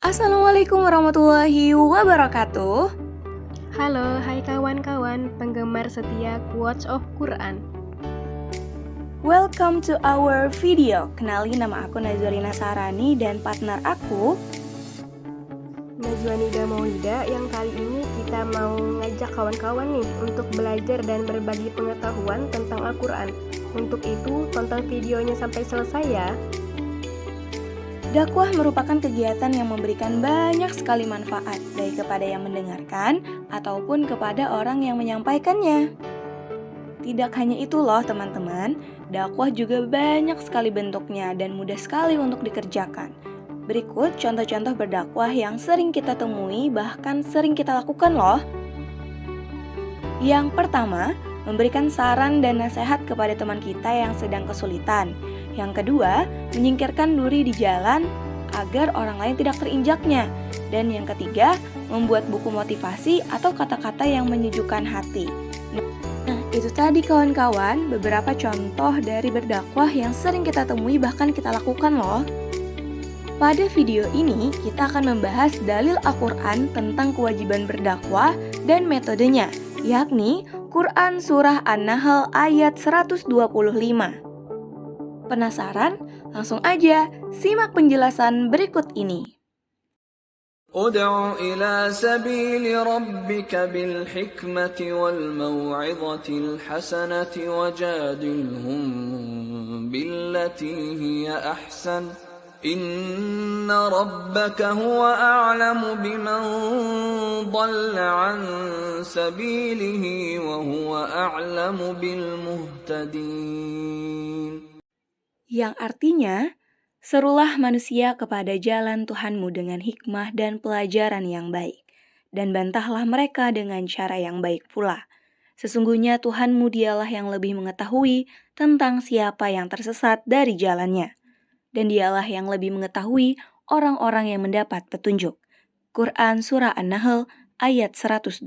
Assalamualaikum warahmatullahi wabarakatuh. Halo, hai kawan-kawan penggemar setia Quotes of Quran. Welcome to our video. Kenalin, nama aku Nazarina Sarani dan partner aku Najwanida Maulida. Yang kali ini kita mau ngajak kawan-kawan nih untuk belajar dan berbagi pengetahuan tentang Al-Quran. Untuk itu, tonton videonya sampai selesai ya. Dakwah merupakan kegiatan yang memberikan banyak sekali manfaat, baik kepada yang mendengarkan ataupun kepada orang yang menyampaikannya. Tidak hanya itu loh teman-teman, dakwah juga banyak sekali bentuknya dan mudah sekali untuk dikerjakan. Berikut contoh-contoh berdakwah yang sering kita temui, bahkan sering kita lakukan loh. Yang pertama, memberikan saran dan nasihat kepada teman kita yang sedang kesulitan. Yang kedua, menyingkirkan duri di jalan agar orang lain tidak terinjaknya. Dan yang ketiga, membuat buku motivasi atau kata-kata yang menyejukkan hati. Nah, itu tadi kawan-kawan beberapa contoh dari berdakwah yang sering kita temui bahkan kita lakukan loh. Pada video ini, kita akan membahas dalil Al-Quran tentang kewajiban berdakwah dan metodenya, yakni Quran Surah An-Nahl ayat 125. Penasaran? Langsung aja simak penjelasan berikut ini. ادع إلى سبيل ربك بالحكمة والموعظة الحسنة وجادلهم بالتي هي أحسن إن ربك هو أعلم بمن ضل عن سبيله وهو أعلم بالمهتدين. Yang artinya, serulah manusia kepada jalan Tuhanmu dengan hikmah dan pelajaran yang baik, dan bantahlah mereka dengan cara yang baik pula. Sesungguhnya Tuhanmu dialah yang lebih mengetahui tentang siapa yang tersesat dari jalannya, dan dialah yang lebih mengetahui orang-orang yang mendapat petunjuk. Quran Surah An-Nahl ayat 125.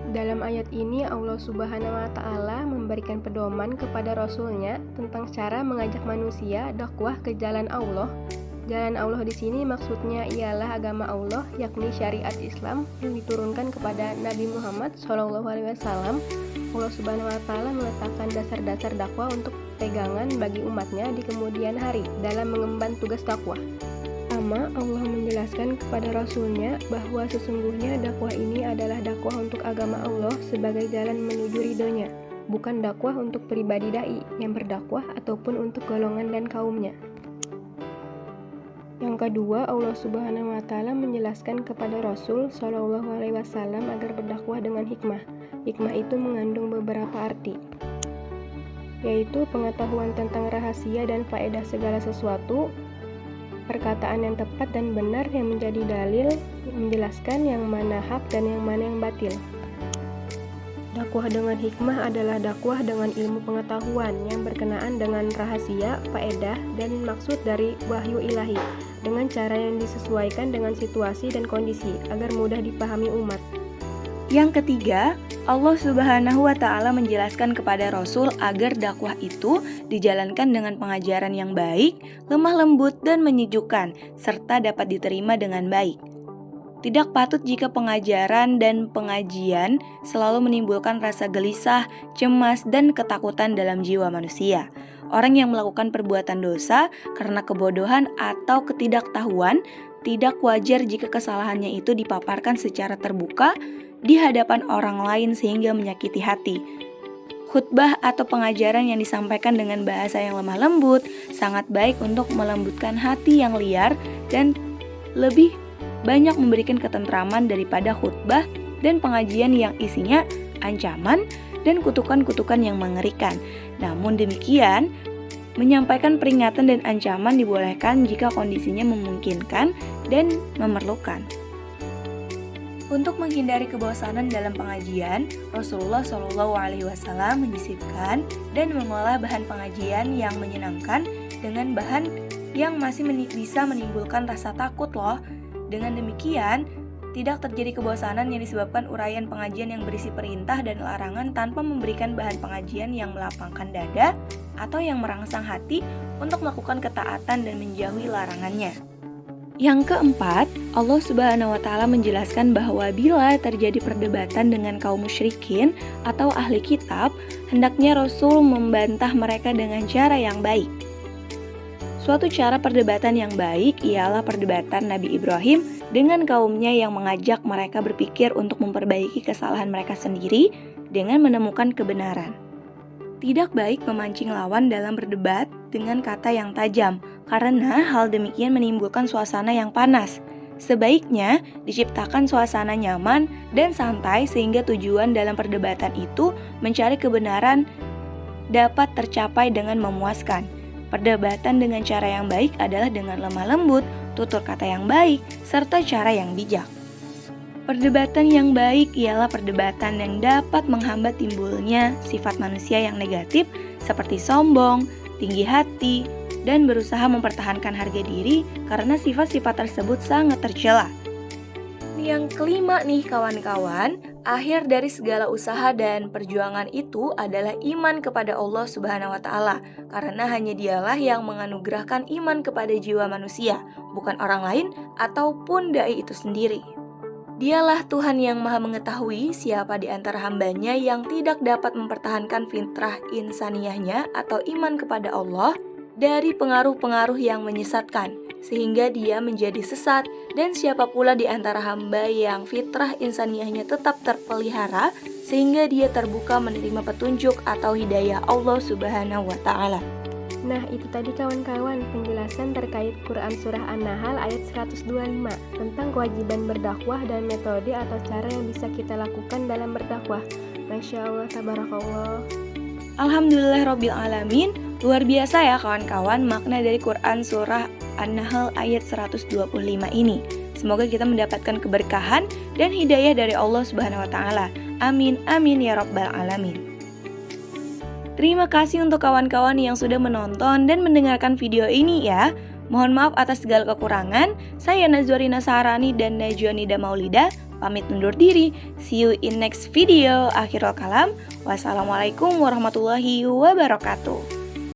Dalam ayat ini Allah Subhanahu wa Ta'ala memberikan pedoman kepada Rasul-Nya tentang cara mengajak manusia dakwah ke jalan Allah. Jalan Allah di sini maksudnya ialah agama Allah, yakni syariat Islam yang diturunkan kepada Nabi Muhammad SAW. Allah Subhanahu wa Ta'ala meletakkan dasar-dasar dakwah untuk pegangan bagi umatnya di kemudian hari dalam mengemban tugas dakwah. Pertama, Allah menjelaskan kepada Rasul-Nya bahwa sesungguhnya dakwah ini adalah dakwah untuk agama Allah sebagai jalan menuju ridhonya, bukan dakwah untuk pribadi dai yang berdakwah ataupun untuk golongan dan kaumnya. Yang kedua, Allah Subhanahu wa Ta'ala menjelaskan kepada Rasul Shallallahu Alaihi Wasallam agar berdakwah dengan hikmah. Hikmah itu mengandung beberapa arti, yaitu pengetahuan tentang rahasia dan faedah segala sesuatu, perkataan yang tepat dan benar yang menjadi dalil, menjelaskan yang mana hak dan yang mana yang batil. Dakwah dengan hikmah adalah dakwah dengan ilmu pengetahuan yang berkenaan dengan rahasia, faedah, dan maksud dari wahyu ilahi, dengan cara yang disesuaikan dengan situasi dan kondisi agar mudah dipahami umat. Yang ketiga, Allah Subhanahu wa Ta'ala menjelaskan kepada Rasul agar dakwah itu dijalankan dengan pengajaran yang baik, lemah lembut dan menyejukkan, serta dapat diterima dengan baik. Tidak patut jika pengajaran dan pengajian selalu menimbulkan rasa gelisah, cemas, dan ketakutan dalam jiwa manusia. Orang yang melakukan perbuatan dosa karena kebodohan atau ketidaktahuan tidak wajar jika kesalahannya itu dipaparkan secara terbuka di hadapan orang lain sehingga menyakiti hati. Khutbah atau pengajaran yang disampaikan dengan bahasa yang lemah lembut sangat baik untuk melembutkan hati yang liar dan lebih banyak memberikan ketentraman daripada khutbah dan pengajian yang isinya ancaman dan kutukan-kutukan yang mengerikan. Namun demikian, menyampaikan peringatan dan ancaman dibolehkan jika kondisinya memungkinkan dan memerlukan. Untuk menghindari kebosanan dalam pengajian, Rasulullah SAW menyisipkan dan mengolah bahan pengajian yang menyenangkan dengan bahan yang masih bisa menimbulkan rasa takut loh. Dengan demikian, tidak terjadi kebosanan yang disebabkan uraian pengajian yang berisi perintah dan larangan tanpa memberikan bahan pengajian yang melapangkan dada atau yang merangsang hati untuk melakukan ketaatan dan menjauhi larangannya. Yang keempat, Allah Subhanahu wa Ta'ala menjelaskan bahwa bila terjadi perdebatan dengan kaum musyrikin atau ahli kitab, hendaknya Rasul membantah mereka dengan cara yang baik. Suatu cara perdebatan yang baik ialah perdebatan Nabi Ibrahim dengan kaumnya yang mengajak mereka berpikir untuk memperbaiki kesalahan mereka sendiri dengan menemukan kebenaran. Tidak baik memancing lawan dalam berdebat dengan kata yang tajam, karena hal demikian menimbulkan suasana yang panas. Sebaiknya diciptakan suasana nyaman dan santai sehingga tujuan dalam perdebatan itu mencari kebenaran dapat tercapai dengan memuaskan. Perdebatan dengan cara yang baik adalah dengan lemah lembut, tutur kata yang baik, serta cara yang bijak. Perdebatan yang baik ialah perdebatan yang dapat menghambat timbulnya sifat manusia yang negatif seperti sombong, tinggi hati, dan berusaha mempertahankan harga diri karena sifat-sifat tersebut sangat tercela. Yang kelima nih kawan-kawan, akhir dari segala usaha dan perjuangan itu adalah iman kepada Allah Subhanahu wa Ta'ala, karena hanya Dialah yang menganugerahkan iman kepada jiwa manusia, bukan orang lain ataupun dai itu sendiri. Dialah Tuhan yang maha mengetahui siapa di antara hambanya yang tidak dapat mempertahankan fitrah insaniyahnya atau iman kepada Allah dari pengaruh-pengaruh yang menyesatkan, sehingga dia menjadi sesat, dan siapa pula di antara hamba yang fitrah insaniyahnya tetap terpelihara, sehingga dia terbuka menerima petunjuk atau hidayah Allah Subhanahu wa Ta'ala. Nah, itu tadi kawan-kawan penjelasan terkait Quran Surah An-Nahl ayat 125 tentang kewajiban berdakwah dan metode atau cara yang bisa kita lakukan dalam berdakwah. Masya Allah, tabarakallah. Alhamdulillahirrabbilalamin. Luar biasa ya kawan-kawan makna dari Quran Surah An-Nahl ayat 125 ini. Semoga kita mendapatkan keberkahan dan hidayah dari Allah Subhanahu wa Ta'ala. Amin, amin ya rabbal alamin. Terima kasih untuk kawan-kawan yang sudah menonton dan mendengarkan video ini ya. Mohon maaf atas segala kekurangan. Saya Nazwarina Saharani dan Najwa Nida Maulida pamit undur diri. See you in next video. Akhirul kalam. Wassalamualaikum warahmatullahi wabarakatuh.